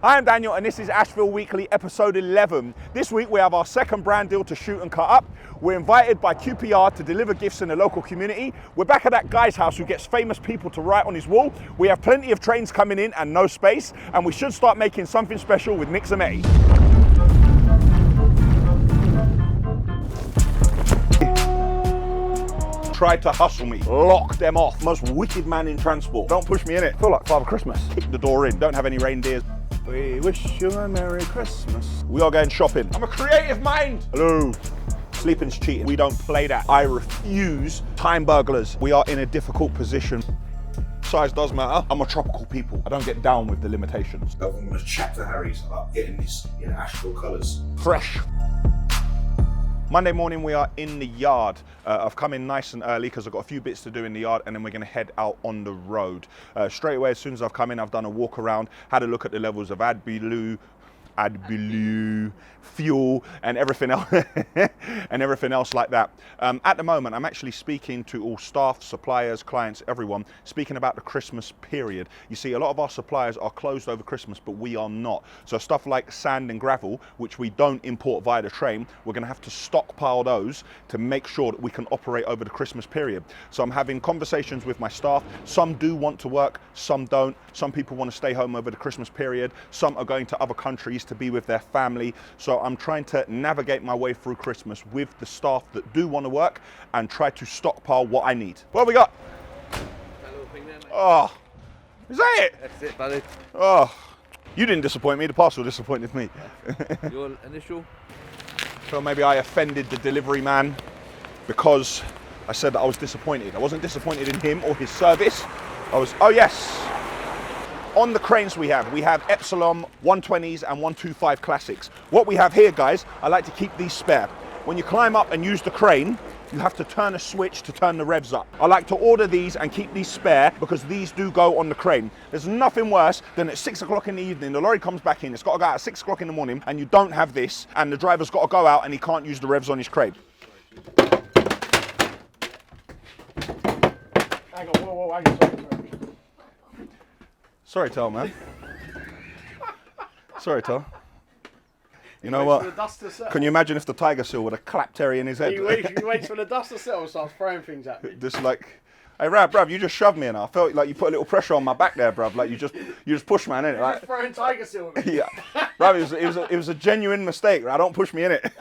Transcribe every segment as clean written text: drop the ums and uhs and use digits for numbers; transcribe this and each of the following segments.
Hi, I'm Daniel and this is Ashville Weekly episode 11. This week we have our second brand deal to shoot and cut up. We're invited by QPR to deliver gifts in the local community. We're back at that guy's house who gets famous people to write on his wall. We have plenty of trains coming in and no space, and we should start making something special with Nick Zammeti. Tried to hustle me, lock them off. Most wicked man in transport. Don't push me in it. I feel like Father Christmas. Kick the door in. Don't have any reindeers. We wish you a Merry Christmas. We are going shopping. I'm a creative mind. Hello. Sleeping's cheating. We don't play that. I refuse time burglars. We are in a difficult position. Size does matter. I'm a tropical people. I don't get down with the limitations. I'm going to chat to Harry's about getting this in Ashville colours. Fresh. Monday morning we are in the yard. I've come in nice and early because I've got a few bits to do in the yard, and then we're going to head out on the road. Straight away, as soon as I've come in, I've done a walk around, had a look at the levels of AdBlue, fuel, and everything else, and everything else like that. At the moment, I'm actually speaking to all staff, suppliers, clients, everyone, speaking about the Christmas period. You see, a lot of our suppliers are closed over Christmas, but we are not. So stuff like sand and gravel, which we don't import via the train, we're going to have to stockpile those to make sure that we can operate over the Christmas period. So I'm having conversations with my staff. Some do want to work, some don't. Some people want to stay home over the Christmas period. Some are going to other countries to be with their family. So I'm trying to navigate my way through Christmas with the staff that do want to work and try to stockpile what I need. What have we got? That little thing there, mate. Oh, is that it? That's it, buddy. Oh, you didn't disappoint me, the parcel disappointed me. Your initial? So maybe I offended the delivery man because I said that I was disappointed. I wasn't disappointed in him or his service. Oh yes. On the cranes we have ep011 120s and 125 classics. What we have here, guys, I like to keep these spare. When you climb up and use the crane, you have to turn a switch to turn the revs up. I like to order these and keep these spare because these do go on the crane. There's nothing worse than at 6 o'clock in the evening, the lorry comes back in, it's got to go out at 6 o'clock in the morning, and you don't have this, and the driver's got to go out and he can't use the revs on his crane. Hang on, whoa, hang on, sorry. Sorry, Tal, man. Sorry, Tal. You know what? Can you imagine if the tiger seal would have clapped Terry in his head? He waits for the dust to settle and starts throwing things at me. Just like, hey, bruv, you just shoved me in. I felt like you put a little pressure on my back there, bruv. Like you just push man in it. Like, Just throwing tiger seal at me. yeah, bruv, it was a genuine mistake. Right? Don't push me in it.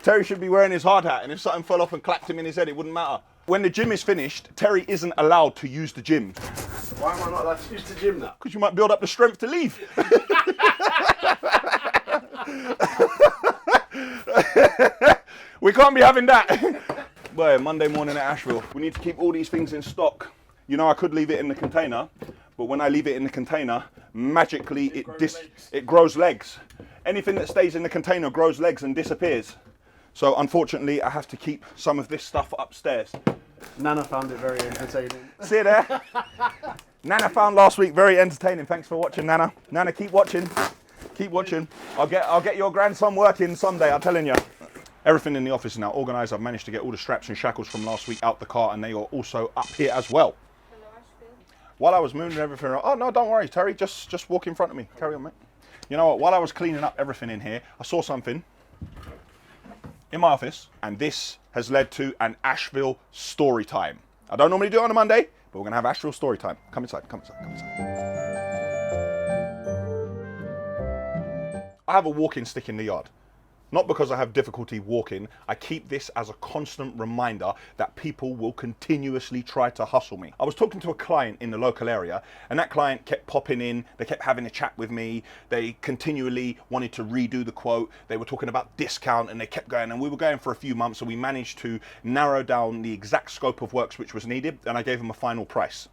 Terry should be wearing his hard hat, and if something fell off and clapped him in his head, it wouldn't matter. When the gym is finished, Terry isn't allowed to use the gym. Why am I not allowed to use the gym now? Because you might build up the strength to leave. We can't be having that. Boy, Monday morning at Ashville, we need to keep all these things in stock. You know, I could leave it in the container, but when I leave it in the container, magically it grows legs. Anything that stays in the container grows legs and disappears. So unfortunately, I have to keep some of this stuff upstairs. Nana found it very entertaining. See you there? Nana found last week very entertaining. Thanks for watching, Nana. Nana, keep watching. Keep watching. I'll get your grandson working someday, I'm telling you. Everything in the office is now organised. I've managed to get all the straps and shackles from last week out the car, and they are also up here as well. Hello, Ashville. While I was moving everything around, oh no, don't worry, Terry, just walk in front of me. Carry on, mate. You know what, while I was cleaning up everything in here, I saw something in my office, and this has led to an Ashville story time. I don't normally do it on a Monday, but we're gonna have Ashville story time. Come inside, come inside, come inside. I have a walking stick in the yard. Not because I have difficulty walking, I keep this as a constant reminder that people will continuously try to hustle me. I was talking to a client in the local area, and that client kept popping in, they kept having a chat with me, they continually wanted to redo the quote, they were talking about discount, and they kept going, and we were going for a few months, and we managed to narrow down the exact scope of works which was needed, and I gave them a final price.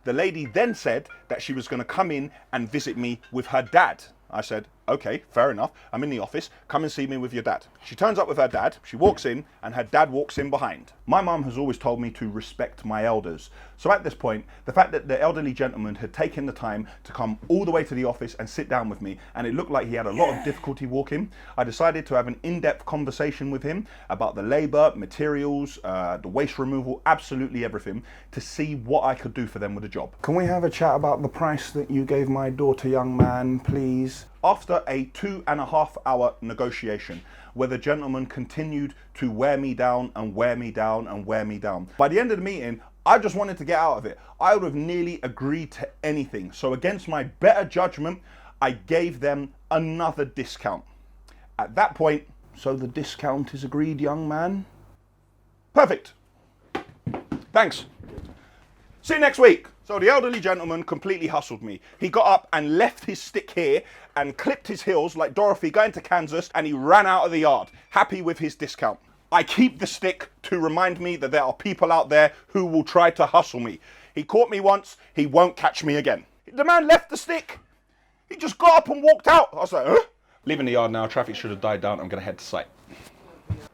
The lady then said that she was going to come in and visit me with her dad. I said, Okay, fair enough. I'm in the office. Come and see me with your dad. She turns up with her dad. She walks in and her dad walks in behind. My mum has always told me to respect my elders. So at this point, the fact that the elderly gentleman had taken the time to come all the way to the office and sit down with me, and it looked like he had a lot of difficulty walking, I decided to have an in-depth conversation with him about the labor, materials, the waste removal, absolutely everything, to see what I could do for them with the job. Can we have a chat about the price that you gave my daughter, young man, please? After a 2.5 hour negotiation, where the gentleman continued to wear me down and wear me down and wear me down. By the end of the meeting, I just wanted to get out of it. I would have nearly agreed to anything. So against my better judgment, I gave them another discount. At that point, so the discount is agreed, young man? Perfect. Thanks. See you next week. So the elderly gentleman completely hustled me. He got up and left his stick here and clipped his heels like Dorothy going to Kansas, and he ran out of the yard, happy with his discount. I keep the stick to remind me that there are people out there who will try to hustle me. He caught me once, he won't catch me again. The man left the stick. He just got up and walked out. I was like, huh? Leaving the yard now, traffic should have died down. I'm gonna head to site.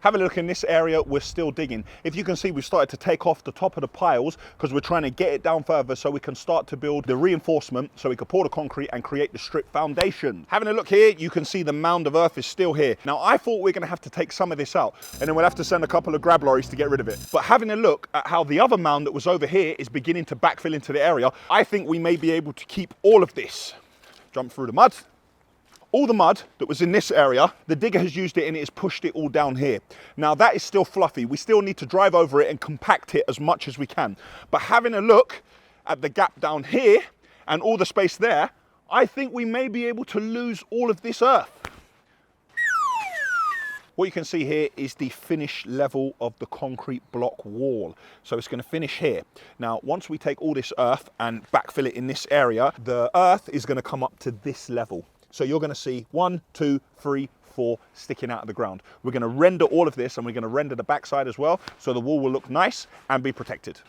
Have a look in this area, we're still digging. If you can see, we've started to take off the top of the piles because we're trying to get it down further so we can start to build the reinforcement so we can pour the concrete and create the strip foundation. Having a look here, you can see the mound of earth is still here. Now, I thought we were gonna have to take some of this out and then we'll have to send a couple of grab lorries to get rid of it. But having a look at how the other mound that was over here is beginning to backfill into the area, I think we may be able to keep all of this. Jump through the mud. All the mud that was in this area, the digger has used it and it has pushed it all down here. Now that is still fluffy. We still need to drive over it and compact it as much as we can. But having a look at the gap down here and all the space there, I think we may be able to lose all of this earth. What you can see here is the finished level of the concrete block wall. So it's going to finish here. Now, once we take all this earth and backfill it in this area, the earth is going to come up to this level. So you're going to see 1, 2, 3, 4 sticking out of the ground. We're going to render all of this and we're going to render the backside as well, so the wall will look nice and be protected.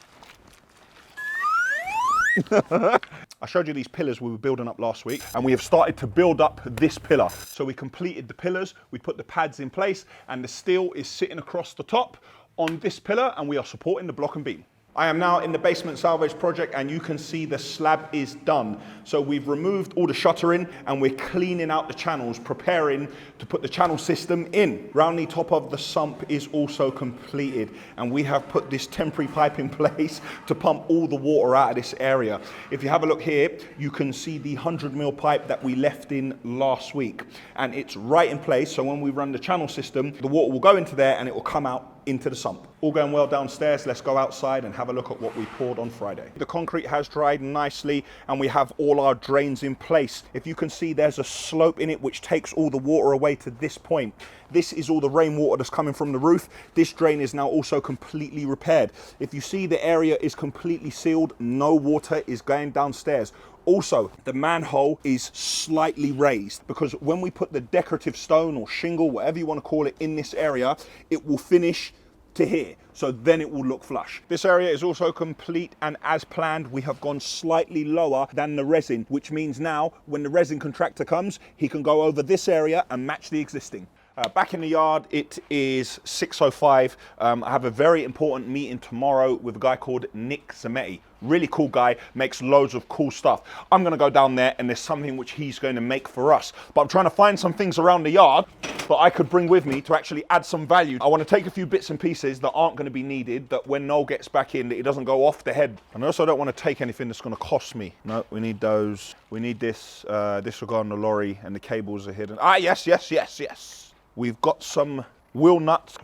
I showed you these pillars we were building up last week, and we have started to build up this pillar. So we completed the pillars, we put the pads in place, and the steel is sitting across the top on this pillar, and we are supporting the block and beam. I am now in the basement salvage project, and you can see the slab is done. So we've removed all the shuttering and we're cleaning out the channels, preparing to put the channel system in. Round the top of the sump is also completed, and we have put this temporary pipe in place to pump all the water out of this area. If you have a look here, you can see the 100mm pipe that we left in last week, and it's right in place. So when we run the channel system, the water will go into there and it will come out into the sump. All going well downstairs. Let's go outside and have a look at what we poured on Friday. The concrete has dried nicely and we have all our drains in place. If you can see, there's a slope in it which takes all the water away to this point. This is all the rainwater that's coming from the roof. This drain is now also completely repaired. If you see, the area is completely sealed. No water is going downstairs. Also, the manhole is slightly raised because when we put the decorative stone or shingle, whatever you want to call it, in this area, it will finish to here. So then it will look flush. This area is also complete, and as planned, we have gone slightly lower than the resin, which means now when the resin contractor comes, he can go over this area and match the existing. Back in the yard, it is 6:05. I have a very important meeting tomorrow with a guy called Nick Zammeti. Really cool guy, makes loads of cool stuff. I'm gonna go down there and there's something which he's going to make for us. But I'm trying to find some things around the yard that I could bring with me to actually add some value. I want to take a few bits and pieces that aren't going to be needed, that when Noel gets back in, that he doesn't go off the head. And I also don't want to take anything that's going to cost me. No, we need those. We need this. This will go on the lorry and the cables are hidden. Ah, yes, yes, yes, yes. We've got some wheel nuts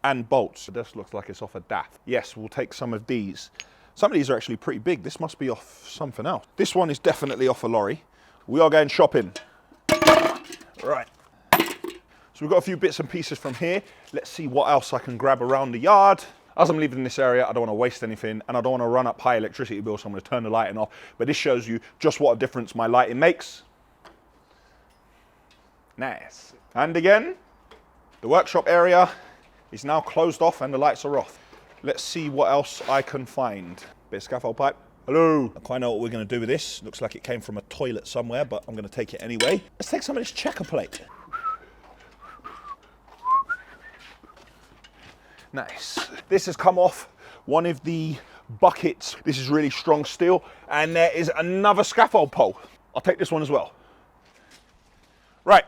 and bolts. This looks like it's off a DAF. Yes, we'll take some of these. Some of these are actually pretty big. This must be off something else. This one is definitely off a lorry. We are going shopping. Right. So we've got a few bits and pieces from here. Let's see what else I can grab around the yard. As I'm leaving this area, I don't want to waste anything and I don't want to run up high electricity bills, so I'm going to turn the lighting off. But this shows you just what a difference my lighting makes. Nice. And again, the workshop area is now closed off and the lights are off. Let's see what else I can find. Bit of scaffold pipe, Hello. I quite know what we're going to do with this. Looks like it came from a toilet somewhere, but I'm going to take it anyway. Let's take some of this checker plate. Nice. This has come off one of the buckets. This is really strong steel, and there is another scaffold pole. I'll take this one as well. Right.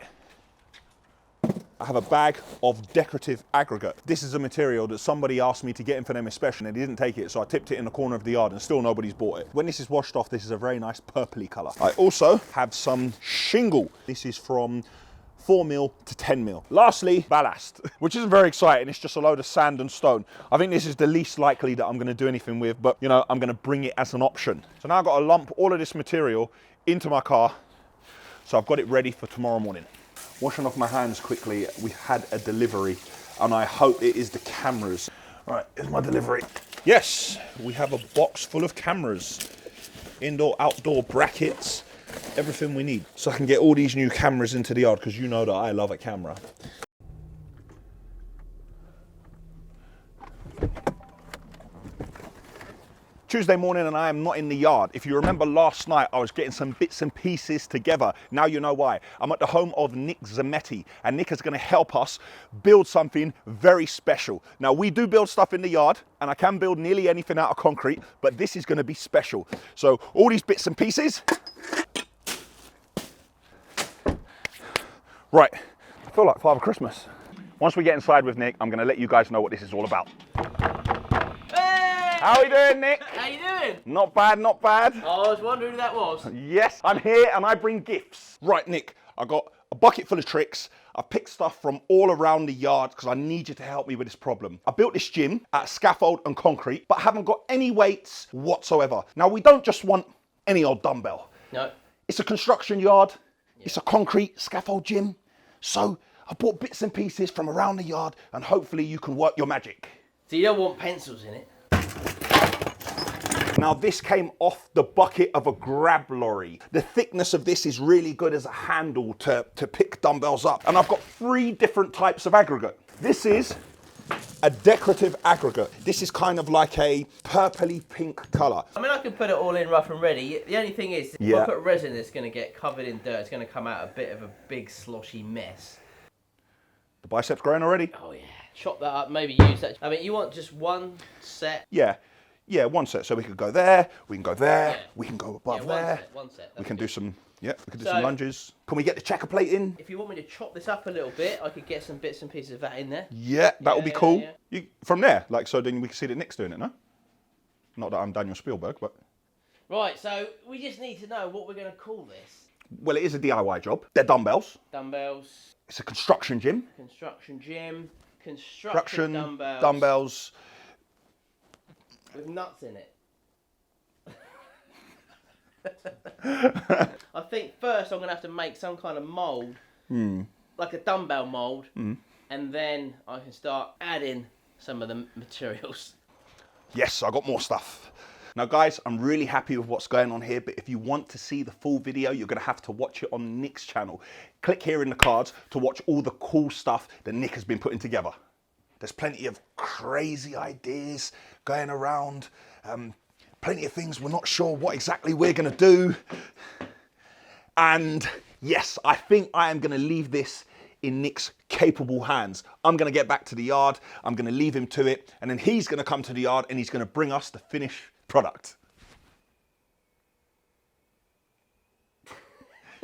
I have a bag of decorative aggregate. This is a material that somebody asked me to get in for them especially, and they didn't take it, so I tipped it in the corner of the yard and still nobody's bought it. When this is washed off, this is a very nice purpley colour. I also have some shingle. This is from 4mm to 10mm. Lastly, ballast, which isn't very exciting. It's just a load of sand and stone. I think this is the least likely that I'm going to do anything with, but you know, I'm going to bring it as an option. So now I've got to lump all of this material into my car, so I've got it ready for tomorrow morning. Washing off my hands quickly, we had a delivery, and I hope it is the cameras. All right, here's my delivery. Yes, we have a box full of cameras, indoor, outdoor brackets, everything we need. So I can get all these new cameras into the yard, because you know that I love a camera. Tuesday morning and I am not in the yard. If you remember last night, I was getting some bits and pieces together. Now you know why. I'm at the home of Nick Zammeti, and Nick is going to help us build something very special. Now we do build stuff in the yard, and I can build nearly anything out of concrete, but this is going to be special. So all these bits and pieces. Right, I feel like Father Christmas. Once we get inside with Nick, I'm going to let you guys know what this is all about. How are you doing, Nick? How you doing? Not bad, not bad. I was wondering who that was. Yes, I'm here and I bring gifts. Right, Nick, I got a bucket full of tricks. I picked stuff from all around the yard because I need you to help me with this problem. I built this gym at scaffold and concrete, but I haven't got any weights whatsoever. Now, we don't just want any old dumbbell. No. It's a construction yard. Yeah. It's a concrete scaffold gym. So I bought bits and pieces from around the yard, and hopefully you can work your magic. So you don't want pencils in it? Now this came off the bucket of a grab lorry. The thickness of this is really good as a handle to pick dumbbells up. And I've got 3 different types of aggregate. This is a decorative aggregate. This is kind of like a purpley pink colour. I mean, I could put it all in rough and ready. The only thing is, if I put resin, it's going to get covered in dirt. It's going to come out a bit of a big sloshy mess. The biceps growing already? Oh yeah. Chop that up, maybe use that. I mean, you want just one set? Yeah, one set. So we could go there, we can go there, we can go above there. One set. We can do some, we can do some lunges. Can we get the checker plate in? If you want me to chop this up a little bit, I could get some bits and pieces of that in there. Yeah, that would be cool. Yeah. You, from there, like, so then we can see that Nick's doing it, no? Not that I'm Daniel Spielberg, but... Right, so we just need to know what we're going to call this. Well, it is a DIY job. They're dumbbells. Dumbbells. It's a construction gym. Construction gym. Construction dumbbells. Dumbbells. With nuts in it. I think first I'm going to have to make some kind of mould, like a dumbbell mould, and then I can start adding some of the materials. Yes, I got more stuff. Now guys, I'm really happy with what's going on here, but if you want to see the full video, you're going to have to watch it on Nick's channel. Click here in the cards to watch all the cool stuff that Nick has been putting together. There's plenty of crazy ideas going around, plenty of things we're not sure what exactly we're going to do. And yes, I think I am going to leave this in Nick's capable hands. I'm going to get back to the yard, I'm going to leave him to it, and then he's going to come to the yard and he's going to bring us the finished product.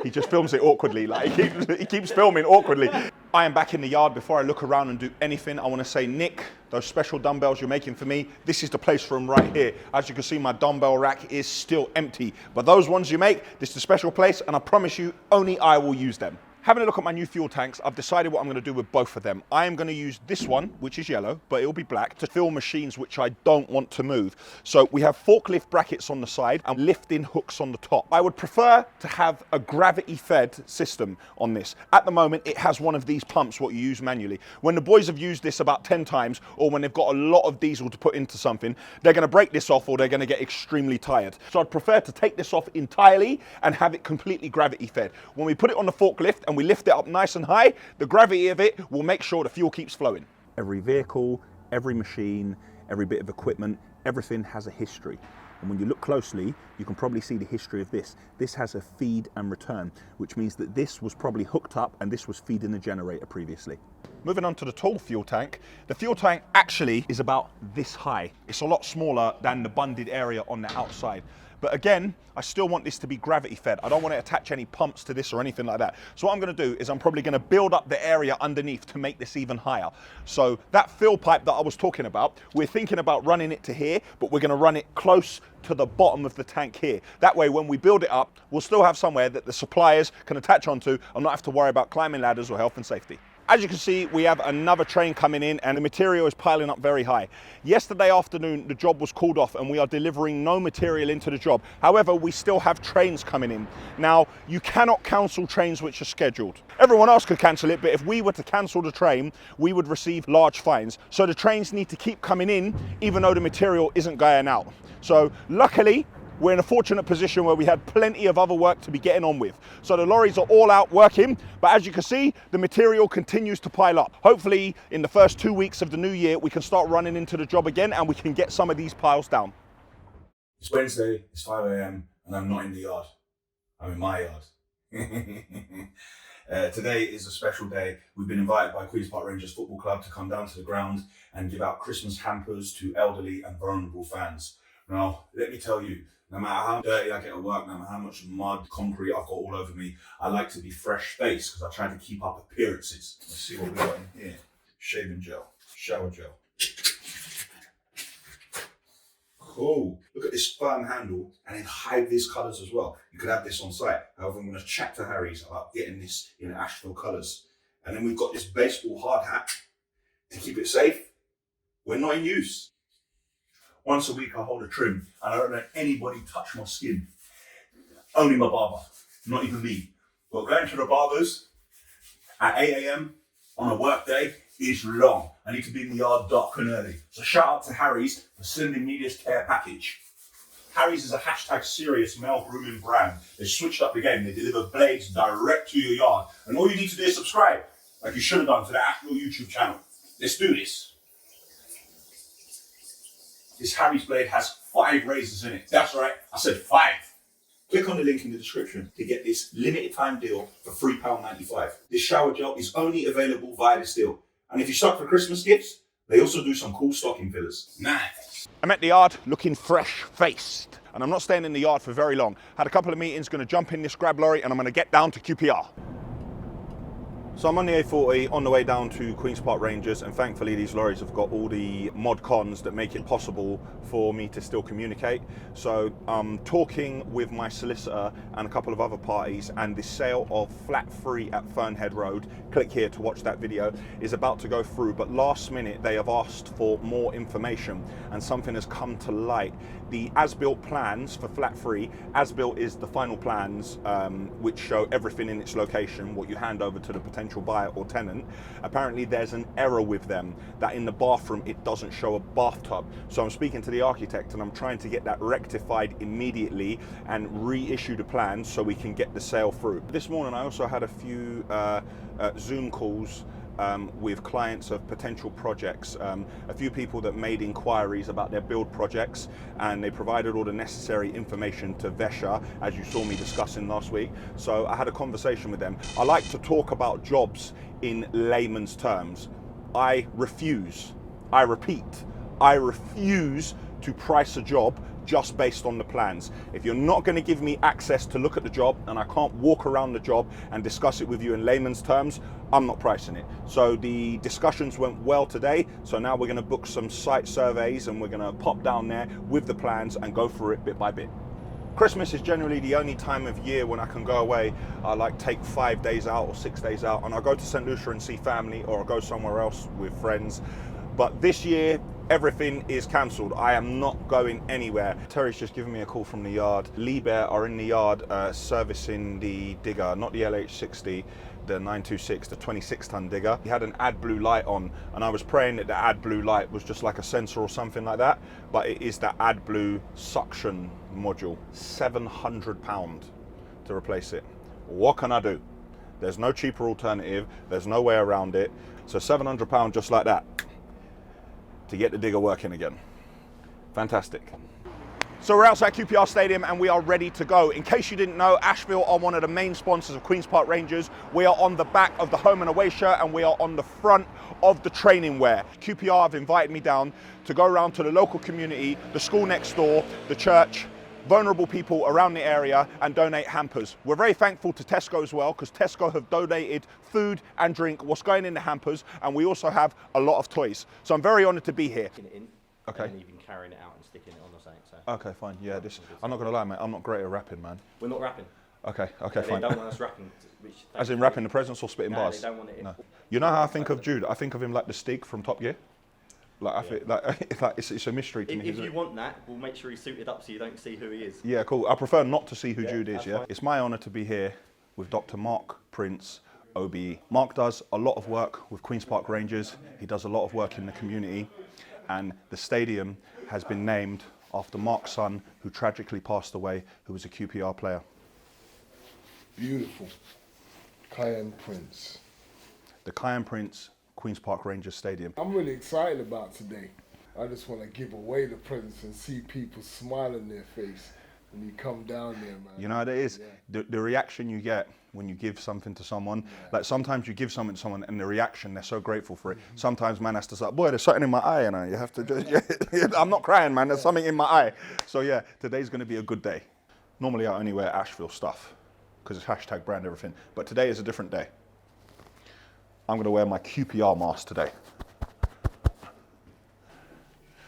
He just films it awkwardly, like he keeps filming awkwardly. I am back in the yard. Before I look around and do anything, I want to say, Nick, those special dumbbells you're making for me, this is the place for them right here. As you can see, my dumbbell rack is still empty, but those ones you make, this is a special place, and I promise you, only I will use them. Having a look at my new fuel tanks, I've decided what I'm going to do with both of them. I am going to use this one, which is yellow, but it'll be black, to fill machines which I don't want to move. So we have forklift brackets on the side and lifting hooks on the top. I would prefer to have a gravity-fed system on this. At the moment, it has one of these pumps, what you use manually. When the boys have used this about 10 times, or when they've got a lot of diesel to put into something, they're going to break this off or they're going to get extremely tired. So I'd prefer to take this off entirely and have it completely gravity-fed. When we put it on the forklift and we lift it up nice and high, the gravity of it will make sure the fuel keeps flowing. Every vehicle, every machine, every bit of equipment, everything has a history. And when you look closely, you can probably see the history of this. This has a feed and return, which means that this was probably hooked up and this was feeding the generator previously. Moving on to the tall fuel tank. The fuel tank actually is about this high. It's a lot smaller than the bunded area on the outside. But again, I still want this to be gravity fed. I don't want to attach any pumps to this or anything like that. So what I'm going to do is I'm probably going to build up the area underneath to make this even higher. So that fill pipe that I was talking about, we're thinking about running it to here, but we're going to run it close to the bottom of the tank here. That way, when we build it up, we'll still have somewhere that the suppliers can attach onto and not have to worry about climbing ladders or health and safety. As you can see, we have another train coming in and the material is piling up very high. Yesterday afternoon, the job was called off and we are delivering no material into the job. However, we still have trains coming in. Now, you cannot cancel trains which are scheduled. Everyone else could cancel it, but if we were to cancel the train, we would receive large fines. So the trains need to keep coming in, even though the material isn't going out. So luckily, we're in a fortunate position where we had plenty of other work to be getting on with. So the lorries are all out working, but as you can see, the material continues to pile up. Hopefully, in the first 2 weeks of the new year, we can start running into the job again and we can get some of these piles down. It's Wednesday, it's 5 a.m. and I'm not in the yard. I'm in my yard. Today is a special day. We've been invited by Queen's Park Rangers Football Club to come down to the ground and give out Christmas hampers to elderly and vulnerable fans. Now, let me tell you, no matter how dirty I get at work, no matter how much mud, concrete I've got all over me, I like to be fresh-faced because I try to keep up appearances. Let's see what we got in here. Shaving gel, shower gel. Cool. Look at this firm handle and then hide these colours as well. You could have this on site. However, I'm going to chat to Harry's about getting this in Ashville colours. And then we've got this baseball hard hat to keep it safe. We're not in use. Once a week I hold a trim and I don't let anybody touch my skin. Only my barber, not even me. But going to the barbers at 8 a.m. on a work day is long. I need to be in the yard dark and early. So shout out to Harry's for sending me this care package. Harry's is a #serious male grooming brand. They switched up the game. They deliver blades direct to your yard. And all you need to do is subscribe, like you should have done to the Ashville YouTube channel. Let's do this. This Harry's blade has 5 razors in it. That's right, I said 5. Click on the link in the description to get this limited time deal for £3.95. This shower gel is only available via this deal. And if you shop for Christmas gifts, they also do some cool stocking fillers. Nice. I'm at the yard looking fresh-faced. And I'm not staying in the yard for very long. Had a couple of meetings, going to jump in this grab lorry and I'm going to get down to QPR. So I'm on the A40 on the way down to Queen's Park Rangers, and thankfully these lorries have got all the mod cons that make it possible for me to still communicate. So I'm talking with my solicitor and a couple of other parties, and the sale of flat 3 at Fernhead Road, click here to watch that video, is about to go through, but last minute they have asked for more information and something has come to light. The as-built plans for flat 3, as-built is the final plans which show everything in its location, what you hand over to the potential buyer or tenant. Apparently there's an error with them, that in the bathroom it doesn't show a bathtub. So I'm speaking to the architect and I'm trying to get that rectified immediately and reissue the plans so we can get the sale through. This morning I also had a few Zoom calls with clients of potential projects, a few people that made inquiries about their build projects, and they provided all the necessary information to Vesha, as you saw me discussing last week. So I had a conversation with them. I like to talk about jobs in layman's terms. I refuse, I repeat, I refuse to price a job just based on the plans. If you're not going to give me access to look at the job and I can't walk around the job and discuss it with you in layman's terms, I'm not pricing it. So the discussions went well today. So now we're going to book some site surveys and we're going to pop down there with the plans and go through it bit by bit. Christmas is generally the only time of year when I can go away. I like take 5 days out or 6 days out, and I'll go to St. Lucia and see family, or I'll go somewhere else with friends. But this year, everything is cancelled. I am not going anywhere. Terry's just given me a call from the yard. Liebherr are in the yard servicing the digger, not the LH60, the 926, the 26-ton digger. He had an AdBlue light on, and I was praying that the AdBlue light was just like a sensor or something like that, but it is the AdBlue suction module. £700 to replace it. What can I do? There's no cheaper alternative. There's no way around it. So £700 just like that to get the digger working again. Fantastic. So we're outside QPR Stadium and we are ready to go. In case you didn't know, Ashville are one of the main sponsors of Queen's Park Rangers. We are on the back of the home and away shirt and we are on the front of the training wear. QPR have invited me down to go around to the local community, the school next door, the church, vulnerable people around the area and donate hampers. We're very thankful to Tesco as well, because Tesco have donated food and drink, what's going in the hampers, and we also have a lot of toys. So I'm very honoured to be here. Okay. And even carrying it out and sticking it on or something. So. Okay, fine. Yeah, I'm not gonna lie, mate. I'm not great at rapping, man. We're not rapping. Okay, They fine. don't want us rapping. As in rapping the presents or spitting No, bars? they don't want it. No. You know how I think of Jude? I think of him like the Stig from Top Gear. Like I feel like it's a mystery to me. If you want that, we'll make sure he's suited up so you don't see who he is. Yeah, cool. I prefer not to see who Jude is. that's Yeah. fine. It's my honour to be here with Dr. Mark Prince, OBE. Mark does a lot of work with Queen's Park Rangers. He does a lot of work in the community, and the stadium has been named after Mark's son, who tragically passed away, who was a QPR player. Beautiful. Cayenne Prince. The Cayenne Prince Queen's Park Rangers Stadium. I'm really excited about today. I just want to give away the presents and see people smile on their face when you come down there, man. You know what it is? Yeah. The reaction you get when you give something to someone, like sometimes you give something to someone and the reaction, they're so grateful for it. Sometimes man has to say, boy, there's something in my eye, and you have to just, I'm not crying, man, there's something in my eye. So yeah, today's gonna be a good day. Normally I only wear Ashville stuff because it's hashtag brand everything, but today is a different day. I'm gonna wear my QPR mask today.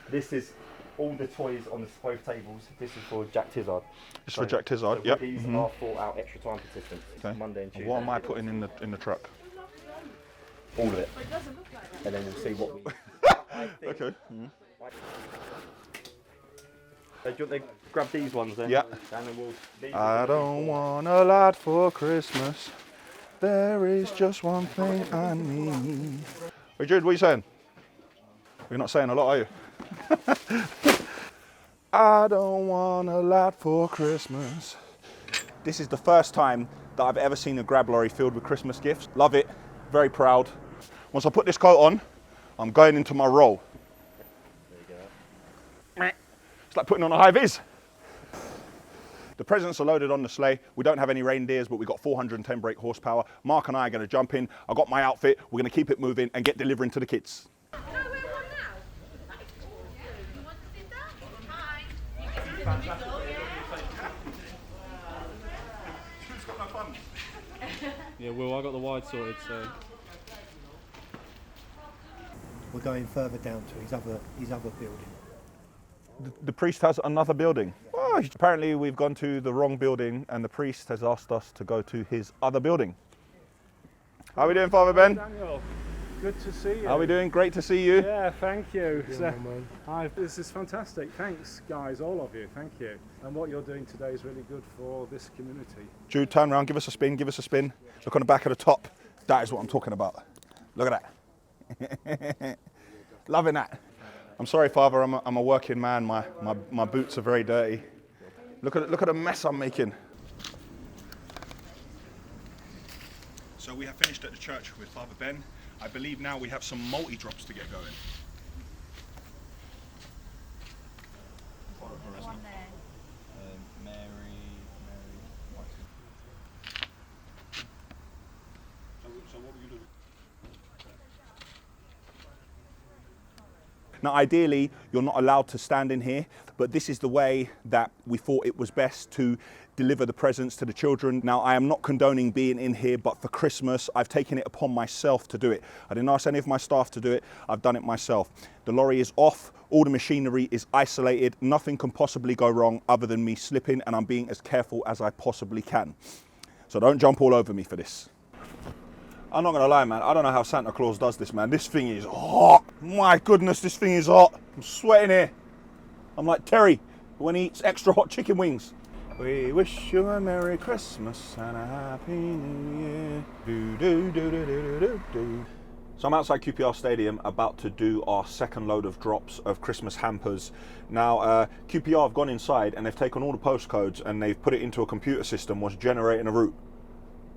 This is all the toys on the both tables. This is for Jack Tizard. It's for Jack Tizard, yep. These are thought out extra time participants. Okay. Monday and Tuesday. What am I putting in the truck? All of it. And then we'll see what we. Okay. So do you want to grab these ones then? Yeah. And then we'll. I don't want a lot for Christmas. There is just one thing I need. Hey Jude, what are you saying? You're not saying a lot, are you? I don't want a lot for Christmas. This is the first time that I've ever seen a grab lorry filled with Christmas gifts. Love it, very proud. Once I put this coat on, I'm going into my role. There you go. It's like putting on a high vis. The presents are loaded on the sleigh. We don't have any reindeers, but we've got 410 brake horsepower. Mark and I are going to jump in. I've got my outfit. We're going to keep it moving and get delivering to the kids. Yeah, Will, I got the wide sorted, so. We're going further down to his other building. The priest has another building. Oh, apparently we've gone to the wrong building and the priest has asked us to go to his other building. How are we doing, Father Ben? Daniel, good to see you. How are we doing? Great to see you. Yeah, thank you. Hi, this is fantastic. Thanks, guys, all of you. Thank you. And what you're doing today is really good for this community. Jude, turn around, give us a spin, give us a spin. Look on the back of the top. That is what I'm talking about. Look at that. Loving that. I'm sorry, Father, I'm a working man. My boots are very dirty. Look at the mess I'm making. So we have finished at the church with Father Ben. I believe now we have some multi-drops to get going. Now, ideally, you're not allowed to stand in here, but this is the way that we thought it was best to deliver the presents to the children. Now, I am not condoning being in here, but for Christmas, I've taken it upon myself to do it. I didn't ask any of my staff to do it. I've done it myself. The lorry is off. All the machinery is isolated. Nothing can possibly go wrong other than me slipping, and I'm being as careful as I possibly can. So don't jump all over me for this. I'm not gonna lie, man, I don't know how Santa Claus does this, man. This thing is hot. My goodness, this thing is hot. I'm sweating here. I'm like Terry when he eats extra hot chicken wings. We wish you a Merry Christmas and a Happy New Year. Do, do, do, do, do, do, do. So I'm outside QPR Stadium about to do our second load of drops of Christmas hampers. Now, QPR have gone inside and they've taken all the postcodes and they've put it into a computer system which generating a route.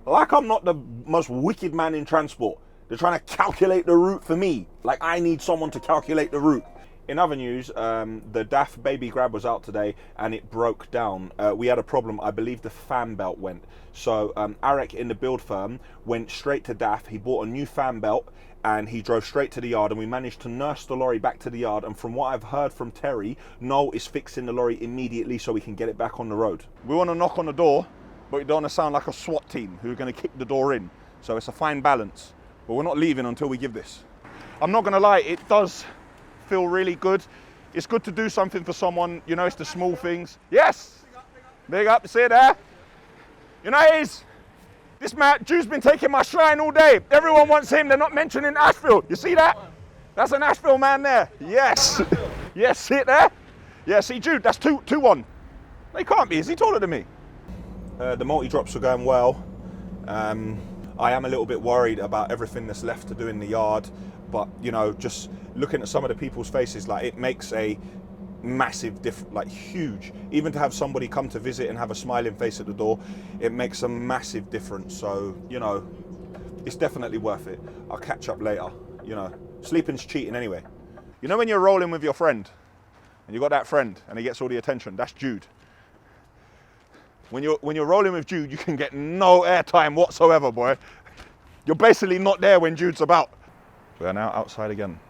Like I'm not the most wicked man in transport. They're trying to calculate the route for me. Like I need someone to calculate the route. In other news, the DAF baby grab was out today and it broke down. We had a problem. I believe the fan belt went. So Arek in the build firm went straight to DAF. He bought a new fan belt and he drove straight to the yard, and we managed to nurse the lorry back to the yard. And from what I've heard from Terry, Noel is fixing the lorry immediately so we can get it back on the road. We want to knock on the door, but we don't want to sound like a SWAT team who are going to kick the door in. So it's a fine balance. But we're not leaving until we give this. I'm not going to lie, it does feel really good. It's good to do something for someone, you know, it's the small things. Yes! Big up, see it there? You know it is. This man, Jude's been taking my shine all day. Everyone wants him, they're not mentioning Ashville. You see that? That's an Ashville man there. Yes. Yes, see it there? Yeah, see Jude, that's 2-1. They can't be, is he taller than me? The multi-drops are going well. I am a little bit worried about everything that's left to do in the yard, but you know, just looking at some of the people's faces, like it makes a massive difference, like huge. Even to have somebody come to visit and have a smiling face at the door, it makes a massive difference. So, you know, it's definitely worth it. I'll catch up later, you know. Sleeping's cheating anyway. You know when you're rolling with your friend, and you got that friend, and he gets all the attention, that's Jude. When you're rolling with Jude, you can get no airtime whatsoever, boy. You're basically not there when Jude's about. We are now outside again.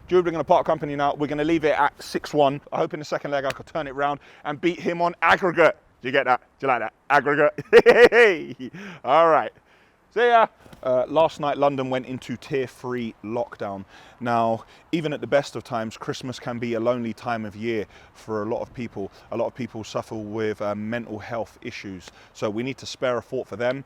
Jude, we're going to part company now. We're going to leave it at 6-1. I hope in the second leg I could turn it round and beat him on aggregate. Do you get that? Do you like that? Aggregate. All right. See ya. Last night, London went into tier 3 lockdown. Now, even at the best of times, Christmas can be a lonely time of year for a lot of people. A lot of people suffer with mental health issues. So we need to spare a thought for them.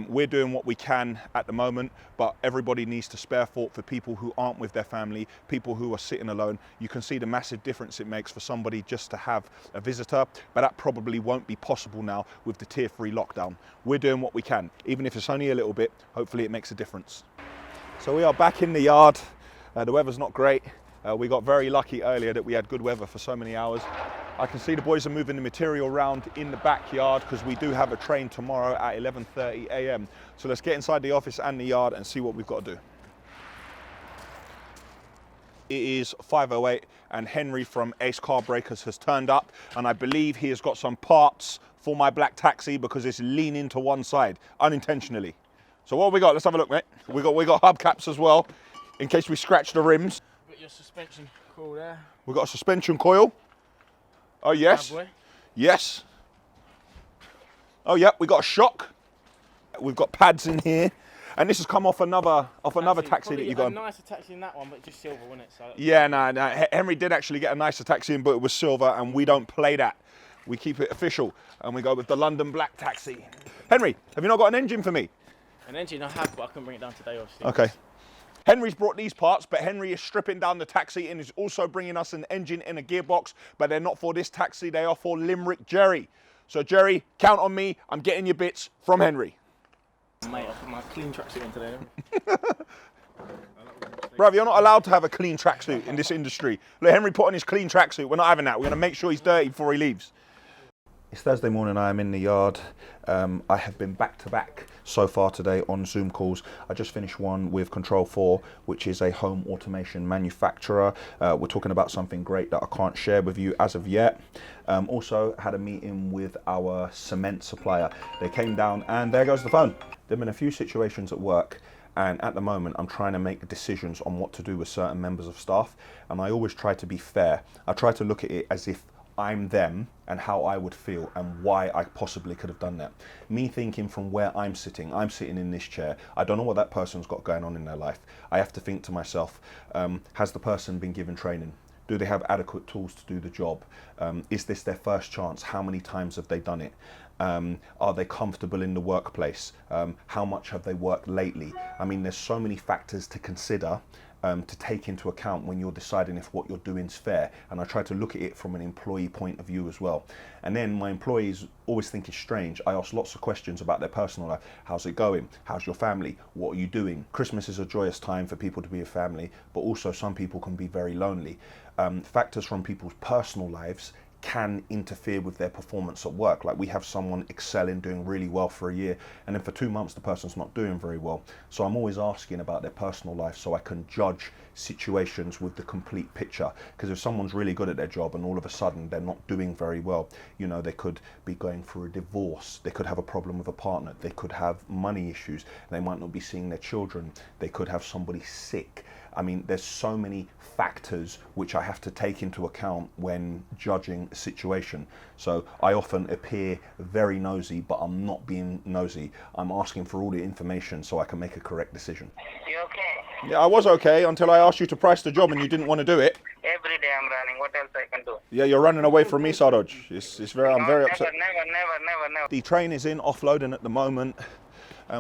We're doing what we can at the moment, but everybody needs to spare thought for people who aren't with their family, people who are sitting alone. You can see the massive difference it makes for somebody just to have a visitor, but that probably won't be possible now with the tier 3 lockdown. We're doing what we can, even if it's only a little bit. Hopefully it makes a difference. So we are back in the yard. The weather's not great. We got very lucky earlier that we had good weather for so many hours. I can see the boys are moving the material around in the backyard because we do have a train tomorrow at 11:30 a.m. So let's get inside the office and the yard and see what we've got to do. It is 5:08 and Henry from Ace Car Breakers has turned up, and I believe he has got some parts for my black taxi because it's leaning to one side unintentionally. So what have we got? Let's have a look, mate. We got hubcaps as well in case we scratch the rims. Got your suspension coil there. We've got a suspension coil. Oh yes, yes. Oh yeah, we got a shock. We've got pads in here, and this has come off another taxi that you got. A nicer taxi than that one, but just silver, wasn't it? So yeah, no. Henry did actually get a nicer taxi in, but it was silver, and we don't play that. We keep it official, and we go with the London black taxi. Henry, have you not got an engine for me? An engine I have, but I couldn't bring it down today, obviously. Okay. Henry's brought these parts, but Henry is stripping down the taxi and is also bringing us an engine and a gearbox, but they're not for this taxi, they are for Limerick Jerry. So Jerry, count on me, I'm getting your bits from Henry. Mate, I put my clean tracksuit on today. Bruv, you're not allowed to have a clean tracksuit in this industry. Look, Henry put on his clean tracksuit, we're not having that. We're gonna make sure he's dirty before he leaves. It's Thursday morning, I am in the yard. I have been back to back so far today on Zoom calls. I just finished one with Control 4, which is a home automation manufacturer. We're talking about something great that I can't share with you as of yet. Also had a meeting with our cement supplier. They came down and there goes the phone. There've been a few situations at work, and at the moment I'm trying to make decisions on what to do with certain members of staff, and I always try to be fair. I try to look at it as if I'm them and how I would feel and why I possibly could have done that. Me thinking from where I'm sitting in this chair, I don't know what that person's got going on in their life. I have to think to myself, has the person been given training? Do they have adequate tools to do the job? Is this their first chance? How many times have they done it? Are they comfortable in the workplace? How much have they worked lately? I mean, there's so many factors to consider, to take into account when you're deciding if what you're doing is fair. And I try to look at it from an employee point of view as well. And then my employees always think it's strange. I ask lots of questions about their personal life. How's it going? How's your family? What are you doing? Christmas is a joyous time for people to be a family, but also some people can be very lonely. Factors from people's personal lives can interfere with their performance at work. Like we have someone excelling, doing really well for a year, and then for 2 months the person's not doing very well. So I'm always asking about their personal life so I can judge situations with the complete picture. Because if someone's really good at their job and all of a sudden they're not doing very well, you know, they could be going through a divorce, they could have a problem with a partner, they could have money issues, they might not be seeing their children, they could have somebody sick. I mean, there's so many factors which I have to take into account when judging a situation. So I often appear very nosy, but I'm not being nosy. I'm asking for all the information so I can make a correct decision. You okay? Yeah, I was okay until I asked you to price the job and you didn't want to do it. Every day I'm running. What else I can do? Yeah, you're running away from me, Saroj. I'm very upset. Never. The train is in offloading at the moment.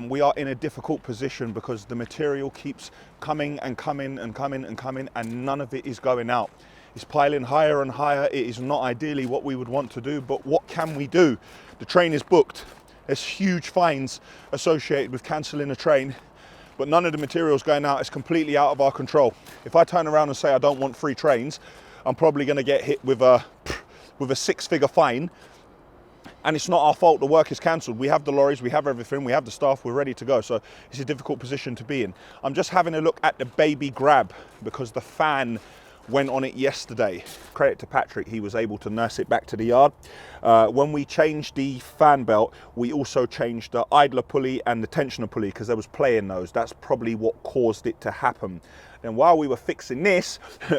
We are in a difficult position because the material keeps coming and coming and coming and coming, and none of it is going out. It's piling higher and higher. It is not ideally what we would want to do, but what can we do? The train is booked. There's huge fines associated with cancelling a train, but none of the material is going out. It's completely out of our control. If I turn around and say I don't want free trains, I'm probably going to get hit with a 6-figure fine. And it's not our fault the work is cancelled. We have the lorries, we have everything, we have the staff, we're ready to go. So it's a difficult position to be in. I'm just having a look at the baby grab because the fan went on it yesterday. Credit to Patrick, he was able to nurse it back to the yard. When we changed the fan belt, we also changed the idler pulley and the tensioner pulley because there was play in those. That's probably what caused it to happen. And while we were fixing this,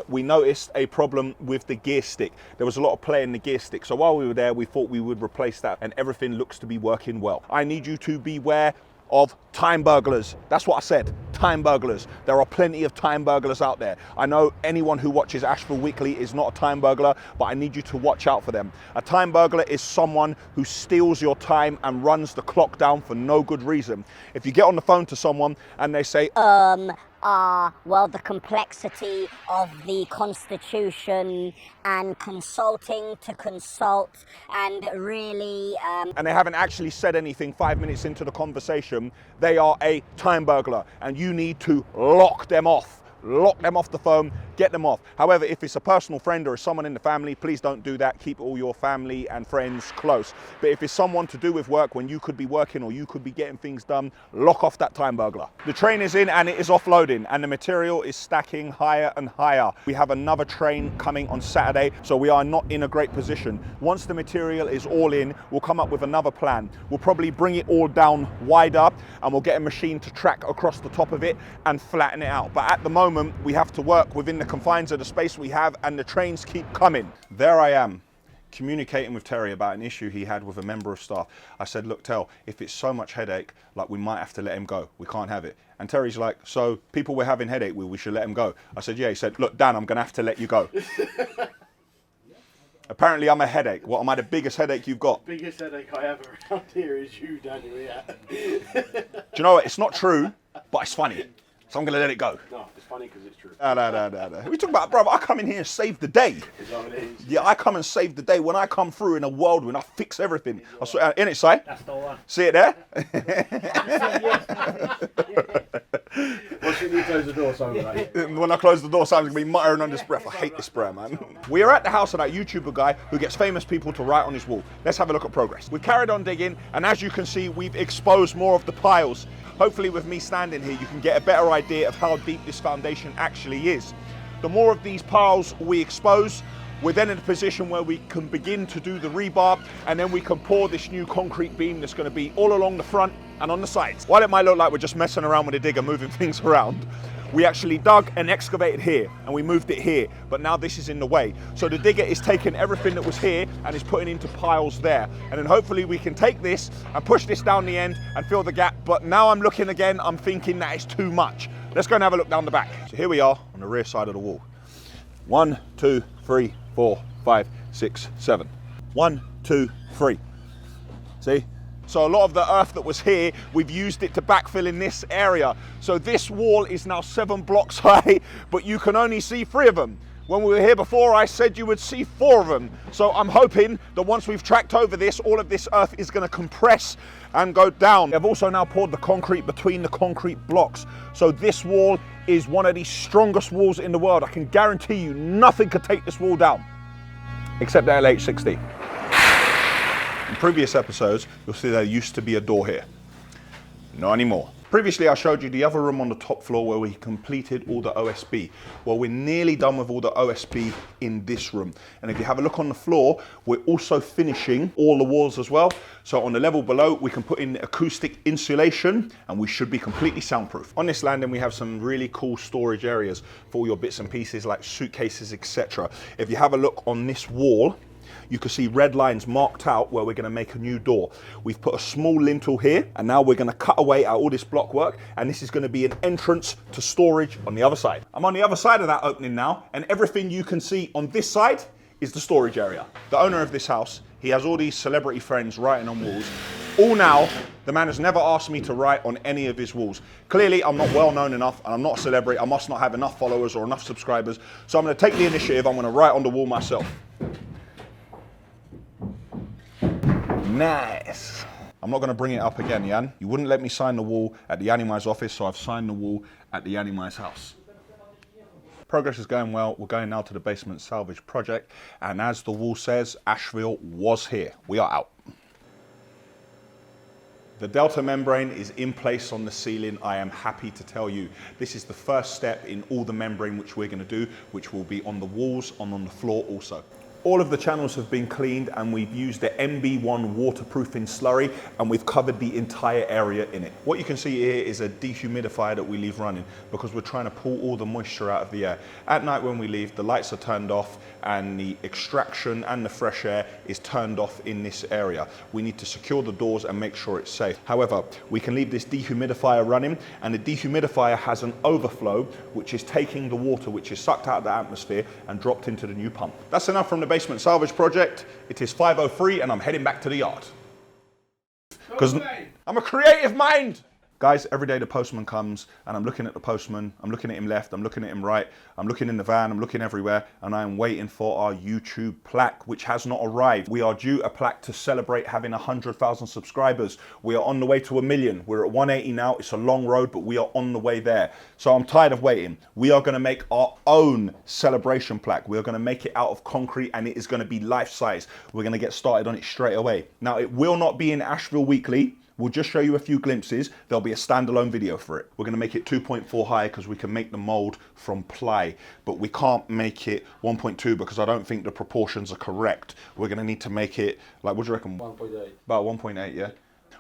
we noticed a problem with the gear stick. There was a lot of play in the gear stick. So while we were there, we thought we would replace that, and everything looks to be working well. I need you to beware of time burglars. That's what I said, time burglars. There are plenty of time burglars out there. I know anyone who watches Ashville Weekly is not a time burglar, but I need you to watch out for them. A time burglar is someone who steals your time and runs the clock down for no good reason. If you get on the phone to someone and they say, well, the complexity of the Constitution and consulting to consult and really... and they haven't actually said anything 5 minutes into the conversation, they are a time burglar and you need to lock them off. Lock them off the phone, get them off. However, if it's a personal friend or someone in the family, please don't do that. Keep all your family and friends close. But if it's someone to do with work when you could be working or you could be getting things done, lock off that time burglar. The train is in and it is offloading and the material is stacking higher and higher. We have another train coming on Saturday, so we are not in a great position. Once the material is all in, we'll come up with another plan. We'll probably bring it all down wider and we'll get a machine to track across the top of it and flatten it out. But at the moment, we have to work within the confines of the space we have and the trains keep coming. There I am, communicating with Terry about an issue he had with a member of staff. I said, look, Tel, if it's so much headache, like we might have to let him go. We can't have it. And Terry's like, so people we're having headache with, we should let him go. I said, yeah. He said, look, Dan, I'm going to have to let you go. Apparently I'm a headache. What, am I the biggest headache you've got? The biggest headache I have around here is you, Daniel, yeah. Do you know what? It's not true, but it's funny. So I'm going to let it go. No, it's funny because it's true. No. We talk about, brother, I come in here and save the day. Is that what it is? Yeah, I come and save the day. When I come through in a whirlwind, I fix everything. I swear, in it, Si? That's the one. See it there? Once you close the door, Simon, like, When I close the door, Simon's going to be muttering under his breath. I hate this spray, man. We are at the house of that YouTuber guy who gets famous people to write on his wall. Let's have a look at progress. We've carried on digging, and as you can see, we've exposed more of the piles. Hopefully with me standing here, you can get a better idea of how deep this foundation actually is. The more of these piles we expose, we're then in a position where we can begin to do the rebar, and then we can pour this new concrete beam that's going to be all along the front and on the sides. While it might look like we're just messing around with a digger, moving things around, we actually dug and excavated here and we moved it here, but now this is in the way. So the digger is taking everything that was here and is putting into piles there. And then hopefully we can take this and push this down the end and fill the gap. But now I'm looking again, I'm thinking that is too much. Let's go and have a look down the back. So here we are on the rear side of the wall. 1, 2, 3, 4, 5, 6, 7. 1, 2, 3. See? So a lot of the earth that was here, we've used it to backfill in this area. So this wall is now 7 blocks high, but you can only see 3 of them. When we were here before, I said you would see 4 of them. So I'm hoping that once we've tracked over this, all of this earth is going to compress and go down. I've also now poured the concrete between the concrete blocks. So this wall is one of the strongest walls in the world. I can guarantee you nothing could take this wall down. except the LH60. In previous episodes, you'll see there used to be a door here. Not anymore. Previously, I showed you the other room on the top floor where we completed all the OSB. Well, we're nearly done with all the OSB in this room. And if you have a look on the floor, we're also finishing all the walls as well. So on the level below, we can put in acoustic insulation and we should be completely soundproof. On this landing, we have some really cool storage areas for all your bits and pieces like suitcases, etc. If you have a look on this wall, you can see red lines marked out where we're going to make a new door. We've put a small lintel here, and now we're going to cut away at all this block work, and this is going to be an entrance to storage on the other side. I'm on the other side of that opening now, and everything you can see on this side is the storage area. The owner of this house, he has all these celebrity friends writing on walls. All now, the man has never asked me to write on any of his walls. Clearly, I'm not well known enough, and I'm not a celebrity. I must not have enough followers or enough subscribers. So I'm going to take the initiative. I'm going to write on the wall myself. Nice. I'm not going to bring it up again, Jan. You wouldn't let me sign the wall at the Yianni's office, so I've signed the wall at the Yianni's house. Progress is going well. We're going now to the basement salvage project, and as the wall says, Ashville was here. We are out. The Delta membrane is in place on the ceiling. I am happy to tell you this is the first step in all the membrane which we're going to do, which will be on the walls and on the floor also. All of the channels have been cleaned and we've used the MB1 waterproofing slurry and we've covered the entire area in it. What you can see here is a dehumidifier that we leave running because we're trying to pull all the moisture out of the air. At night when we leave, the lights are turned off and the extraction and the fresh air is turned off in this area. We need to secure the doors and make sure it's safe. However, we can leave this dehumidifier running, and the dehumidifier has an overflow which is taking the water which is sucked out of the atmosphere and dropped into the new pump. That's enough from the basement salvage project. It is 5:03 and I'm heading back to the yard. Because I'm a creative mind. Guys, every day the postman comes and I'm looking at the postman, I'm looking at him left, I'm looking at him right, I'm looking in the van, I'm looking everywhere, and I am waiting for our YouTube plaque, which has not arrived. We are due a plaque to celebrate having 100,000 subscribers. We are on the way to 1 million. We're at 180 now. It's a long road, but we are on the way there. So I'm tired of waiting. We are going to make our own celebration plaque. We are going to make it out of concrete and it is going to be life-size. We're going to get started on it straight away. Now, it will not be in Ashville Weekly. We'll just show you a few glimpses. There'll be a standalone video for it. We're going to make it 2.4 high because we can make the mold from ply, but we can't make it 1.2 because I don't think the proportions are correct. We're going to need to make it, like, what do you reckon? 1.8. About 1.8, yeah?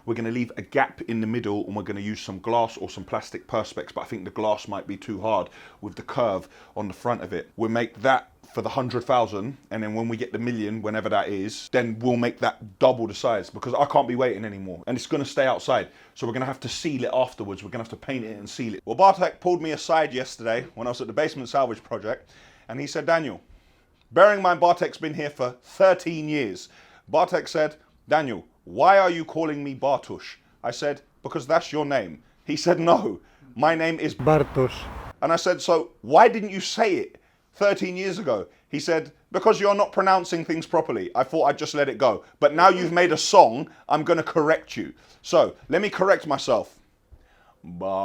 We're going to leave a gap in the middle and we're going to use some glass or some plastic perspex, but I think the glass might be too hard with the curve on the front of it. We'll make that for the 100,000, and then when we get the million, whenever that is, then we'll make that double the size because I can't be waiting anymore and it's going to stay outside. So we're going to have to seal it afterwards. We're going to have to paint it and seal it. Well, Bartek pulled me aside yesterday when I was at the basement salvage project and he said, Daniel, bearing in mind Bartek's been here for 13 years. Bartek said, Daniel, why are you calling me Bartusz? I said, because that's your name. He said, no, my name is Bartosz. And I said, so why didn't you say it 13 years ago? He said, because you're not pronouncing things properly. I thought I'd just let it go. But now you've made a song, I'm going to correct you. So let me correct myself. Bartosz.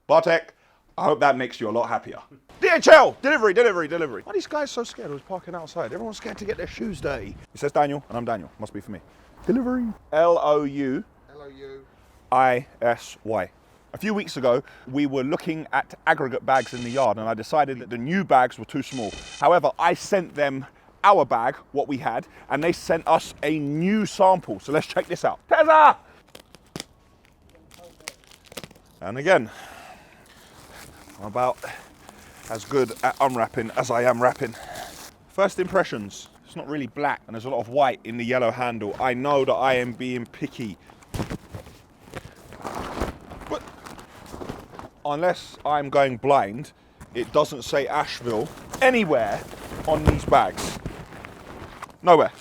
Bartek, I hope that makes you a lot happier. DHL! Delivery, delivery, delivery. Why are these guys so scared? I was parking outside. Everyone's scared to get their shoes dirty. It says Daniel, and I'm Daniel. Must be for me. Delivery. LOUISY. A few weeks ago, we were looking at aggregate bags in the yard, and I decided that the new bags were too small. However, I sent them our bag, what we had, and they sent us a new sample. So let's check this out. Tessa! And again, I'm about as good at unwrapping as I am wrapping. First impressions, it's not really black and there's a lot of white in the yellow handle. I know that I am being picky. But unless I'm going blind, it doesn't say Ashville anywhere on these bags. Nowhere.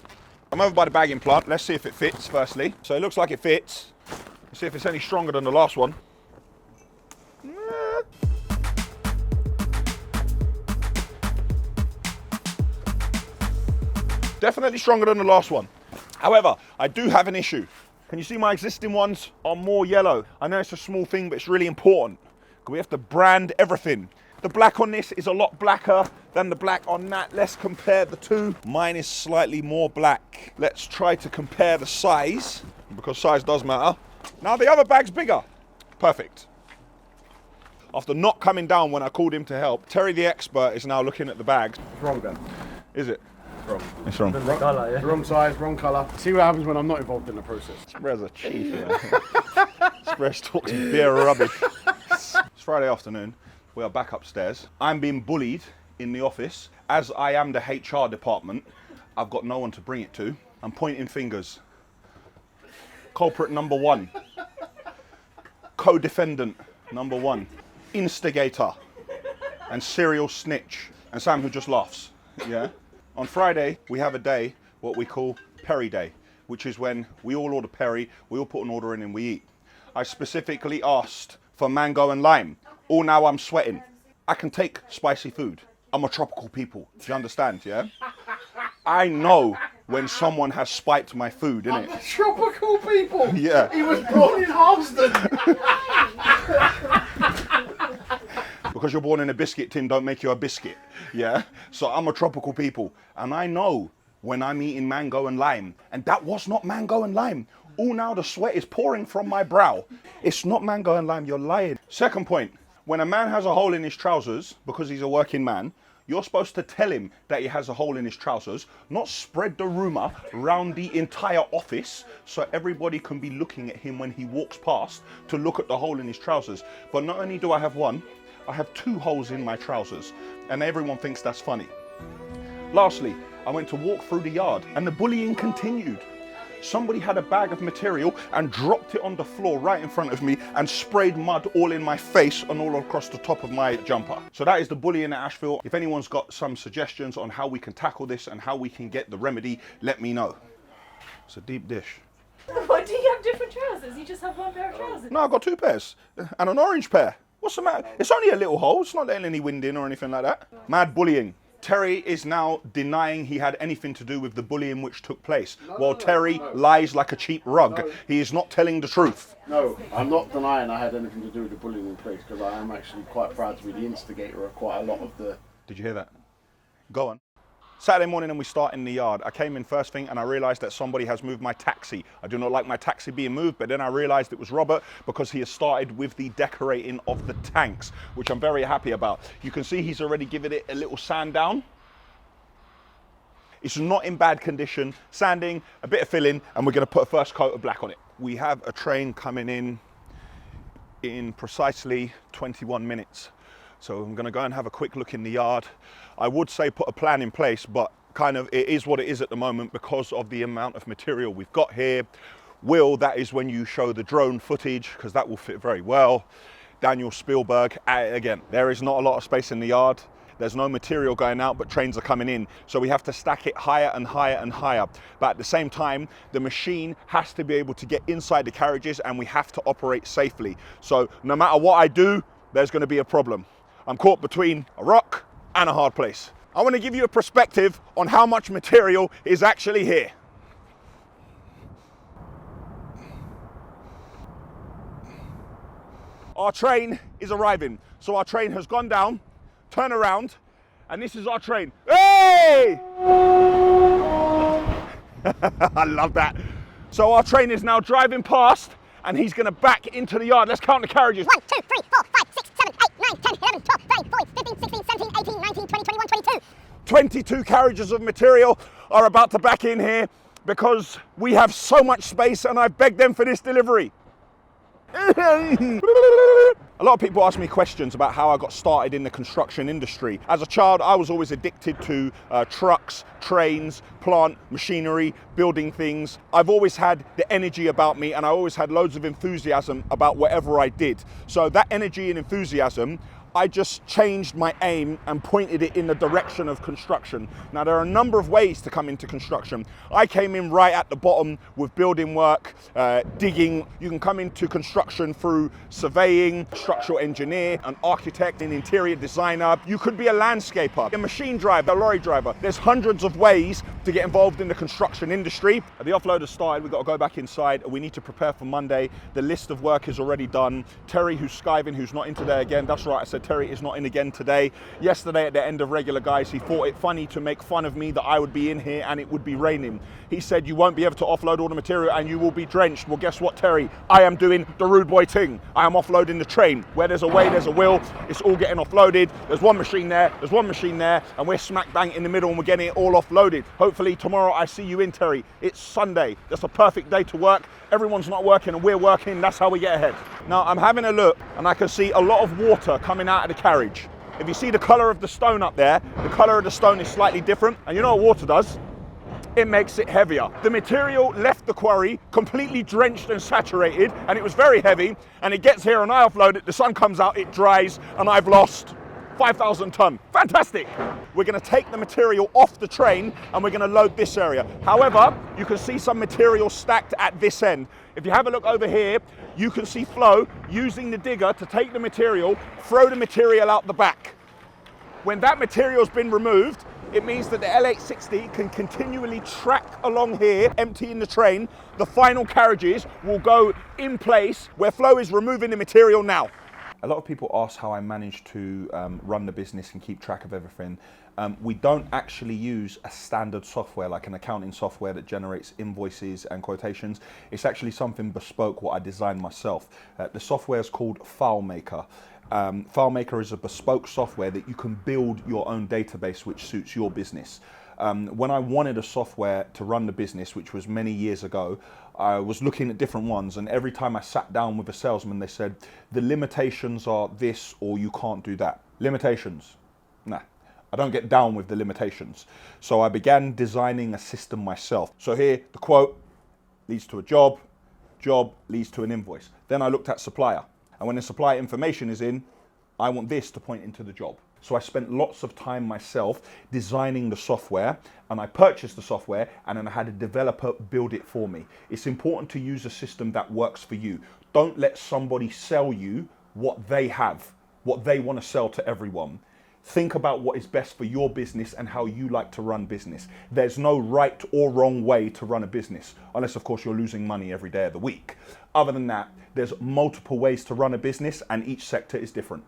I'm over by the bagging plant. Let's see if it fits firstly. So it looks like it fits. Let's see if it's any stronger than the last one. Definitely stronger than the last one. However, I do have an issue. Can you see my existing ones are more yellow? I know it's a small thing, but it's really important We have to brand everything. The black on this is a lot blacker than the black on that. Let's compare the two. Mine is slightly more black. Let's try to compare the size, because size does matter. Now the other bag's bigger. Perfect. After not coming down when I called him to help, Terry the expert is now looking at the bags. It's wrong then. Is it? It's wrong. It's wrong. The colour, yeah. Wrong size, wrong colour. See what happens when I'm not involved in the process. Spread's a chief, man. Spread talks beer rubbish. It's Friday afternoon. We are back upstairs. I'm being bullied in the office. As I am the HR department, I've got no one to bring it to. I'm pointing fingers. Culprit number one. Co-defendant number one. Instigator. And serial snitch. And Sam who just laughs. Yeah? On Friday, we have a day, what we call Perry Day, which is when we all order Perry, we all put an order in and we eat. I specifically asked for mango and lime. All now I'm sweating. I can take spicy food. I'm a tropical people. Do you understand, yeah? I know when someone has spiked my food, innit? I'm a tropical people. Yeah. He was born in Halston. Because you're born in a biscuit tin don't make you a biscuit, yeah? So I'm a tropical people. And I know when I'm eating mango and lime. And that was not mango and lime. All now the sweat is pouring from my brow. It's not mango and lime, you're lying. Second point. When a man has a hole in his trousers, because he's a working man, you're supposed to tell him that he has a hole in his trousers, not spread the rumour around the entire office so everybody can be looking at him when he walks past to look at the hole in his trousers. But not only do I have one, I have 2 holes in my trousers, and everyone thinks that's funny. Lastly, I went to walk through the yard and the bullying continued. Somebody had a bag of material and dropped it on the floor right in front of me and sprayed mud all in my face and all across the top of my jumper. So that is the bullying at Ashville. If anyone's got some suggestions on how we can tackle this and how we can get the remedy, let me know. It's a deep dish. Why do you have different trousers? You just have one pair of trousers. No, I've got 2 pairs and an orange pair. What's the matter? It's only a little hole. It's not letting any wind in or anything like that. Mad bullying. Terry is now denying he had anything to do with the bullying which took place, while Terry lies like a cheap rug. He is not telling the truth. No, I'm not denying I had anything to do with the bullying in place, because I am actually quite proud to be the instigator of quite a lot of the... Did you hear that? Go on. Saturday morning and we start in the yard. I came in first thing and I realised that somebody has moved my taxi. I do not like my taxi being moved, but then I realised it was Robert because he has started with the decorating of the tanks, which I'm very happy about. You can see he's already given it a little sand down. It's not in bad condition. Sanding, a bit of filling, and we're going to put a first coat of black on it. We have a train coming in precisely 21 minutes. So I'm going to go and have a quick look in the yard. I would say put a plan in place, but kind of it is what it is at the moment because of the amount of material we've got here. Will, that is when you show the drone footage, because that will fit very well. Daniel Spielberg, again, there is not a lot of space in the yard. There's no material going out, but trains are coming in. So we have to stack it higher and higher and higher. But at the same time, the machine has to be able to get inside the carriages and we have to operate safely. So no matter what I do, there's going to be a problem. I'm caught between a rock and a hard place. I want to give you a perspective on how much material is actually here. Our train is arriving. So our train has gone down, turn around, and this is our train. Hey! I love that. So our train is now driving past and he's going to back into the yard. Let's count the carriages. 1, 2, 3, 4, 5, 6, 7, 8, 9, 10, 11, 12, 13, 14, 15, 16, 17, 18, 19, 20, 21, 22. 22 carriages of material are about to back in here because we have so much space and I've begged them for this delivery. A lot of people ask me questions about how I got started in the construction industry. As a child, I was always addicted to trucks, trains, plant, machinery, building things. I've always had the energy about me and I always had loads of enthusiasm about whatever I did. So that energy and enthusiasm, I just changed my aim and pointed it in the direction of construction. Now, there are a number of ways to come into construction. I came in right at the bottom with building work, digging. You can come into construction through surveying, structural engineer, an architect, an interior designer. You could be a landscaper, a machine driver, a lorry driver. There's hundreds of ways to get involved in the construction industry. The offload has started. We've got to go back inside. We need to prepare for Monday. The list of work is already done. Terry, who's skiving, who's not in today again. That's right, I said Terry is not in again today. Yesterday at the end of regular guys, he thought it funny to make fun of me that I would be in here and it would be raining. He said, you won't be able to offload all the material and you will be drenched. Well, guess what, Terry? I am doing the rude boy thing. I am offloading the train. Where there's a way, there's a will. It's all getting offloaded. There's one machine there, there's one machine there, and we're smack bang in the middle and we're getting it all offloaded. Hopefully tomorrow I see you in, Terry. It's Sunday. That's a perfect day to work. Everyone's not working and we're working. That's how we get ahead. Now, I'm having a look and I can see a lot of water coming out of the carriage. If you see the color of the stone up there, the color of the stone is slightly different. And you know what water does? It makes it heavier. The material left the quarry completely drenched and saturated, and it was very heavy, and it gets here and I offload it, the sun comes out, it dries, and I've lost 5,000 tonne. Fantastic. We're going to take the material off the train and we're going to load this area. However, you can see some material stacked at this end. If you have a look over here, you can see Flo using the digger to take the material, throw the material out the back. When that material's been removed, it means that the L860 can continually track along here, emptying the train. The final carriages will go in place where Flo is removing the material now. A lot of people ask how I manage to run the business and keep track of everything. We don't actually use a standard software like an accounting software that generates invoices and quotations. It's actually something bespoke, what I designed myself. The software is called FileMaker. FileMaker is a bespoke software that you can build your own database which suits your business. When I wanted a software to run the business, which was many years ago, I was looking at different ones, and every time I sat down with a salesman, they said, the limitations are this or you can't do that. Limitations? Nah, I don't get down with the limitations. So I began designing a system myself. So here, the quote leads to a job, job leads to an invoice. Then I looked at supplier, and when the supplier information is in, I want this to point into the job. So I spent lots of time myself designing the software, and I purchased the software, and then I had a developer build it for me. It's important to use a system that works for you. Don't let somebody sell you what they have, what they want to sell to everyone. Think about what is best for your business and how you like to run business. There's no right or wrong way to run a business, unless of course you're losing money every day of the week. Other than that, there's multiple ways to run a business, and each sector is different.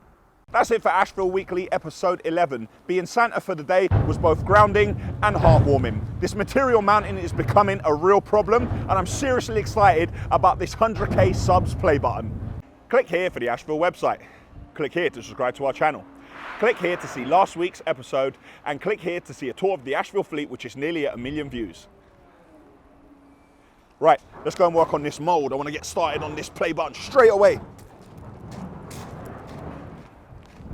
That's it for Ashville Weekly episode 11. Being Santa for the day was both grounding and heartwarming. This material mountain is becoming a real problem, and I'm seriously excited about this 100k subs play button. Click here for the Ashville website. Click here to subscribe to our channel. Click here to see last week's episode, and click here to see a tour of the Ashville fleet, which is nearly at 1 million views. Right, let's go and work on this mold. I want to get started on this play button straight away.